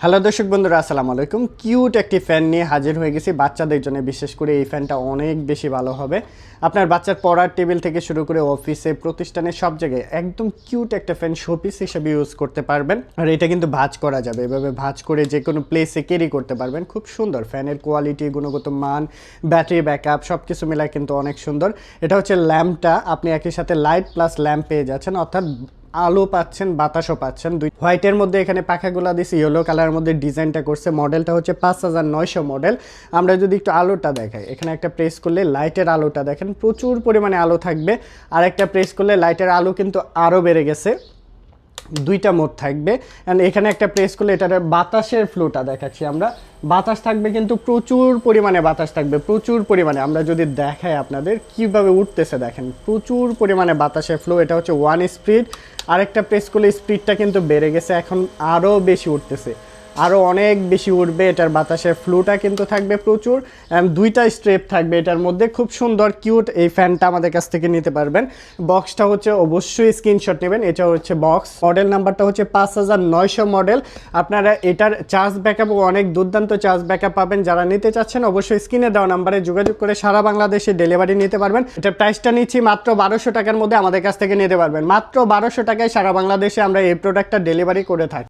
Hello দর্শক বন্ধুরা, আসসালামু আলাইকুম। কিউট একটি ফ্যান নিয়ে হাজির হয়ে গেছি বাচ্চাদের জন্য। বিশেষ করে এই ফ্যানটা অনেক বেশি ভালো হবে আপনার বাচ্চার পড়ার টেবিল থেকে শুরু করে অফিসে, প্রতিষ্ঠানে, সব জায়গায় একদম কিউট একটা ফ্যান শোপিস হিসেবে ইউজ করতে পারবেন। আর এটা কিন্তু ভাঁজ করা যাবে, এভাবে ভাঁজ করে যে কোনো প্লেসে ক্যারি করতে পারবেন। খুব সুন্দর ফ্যানের কোয়ালিটি, গুণগত মান, ব্যাটারি ব্যাকআপ সব কিছু মিলায় কিন্তু অনেক সুন্দর। এটা হচ্ছে ল্যাম্পটা, আপনি একই সাথে লাইট প্লাস ল্যাম্প পেয়ে যাচ্ছেন, অর্থাৎ আলো পাচ্ছেন, বাতাসও পাচ্ছেন। হোয়াইটের মধ্যে এখানে পাখাগুলো দিয়েছি, ইয়েলো কালারের মধ্যে ডিজাইনটা করছে। মডেলটা হচ্ছে 5900 মডেল। আমরা যদি একটু আলোটা দেখাই, এখানে একটা প্রেস করলে লাইটের আলোটা দেখেন, প্রচুর পরিমাণে আলো থাকবে। আর একটা প্রেস করলে লাইটের আলো কিন্তু আরও বেড়ে গেছে। দুইটা মোড থাকবে। অ্যান্ড এখানে একটা প্রেস করলে এটার বাতাসের ফ্লোটা দেখাচ্ছি আমরা। বাতাস থাকবে কিন্তু প্রচুর পরিমাণে বাতাস থাকবে, প্রচুর পরিমাণে। আমরা যদি দেখাই আপনাদের কীভাবে উঠতেছে দেখেন, প্রচুর পরিমাণে বাতাসের ফ্লো। এটা হচ্ছে 1 স্পিড। আরেকটা প্রেস করলে স্পিডটা কিন্তু বেড়ে গেছে, এখন আরও বেশি উঠতেছে, আরও অনেক বেশি উঠবে। এটার বাতাসের ফ্লোটা কিন্তু থাকবে প্রচুর। দুইটা স্ট্রেপ থাকবে এটার মধ্যে। খুব সুন্দর কিউট এই ফ্যানটা আমাদের কাছ থেকে নিতে পারবেন। বক্সটা হচ্ছে অবশ্যই স্ক্রিনশট নেবেন। এটা হচ্ছে বক্স, মডেল নাম্বারটা হচ্ছে 5900 মডেল। আপনারা এটার চার্জ ব্যাকআপও অনেক দুর্দান্ত চার্জ ব্যাকআপ পাবেন। যারা নিতে চাচ্ছেন অবশ্যই স্ক্রিনে দেওয়া নাম্বারে যোগাযোগ করে সারা বাংলাদেশে ডেলিভারি নিতে পারবেন। এটার প্রাইসটা নিচ্ছি মাত্র 1200 টাকার মধ্যে আমাদের কাছ থেকে নিতে পারবেন। মাত্র 1200 টাকায় সারা বাংলাদেশে আমরা এই প্রোডাক্টটা ডেলিভারি করে থাকি।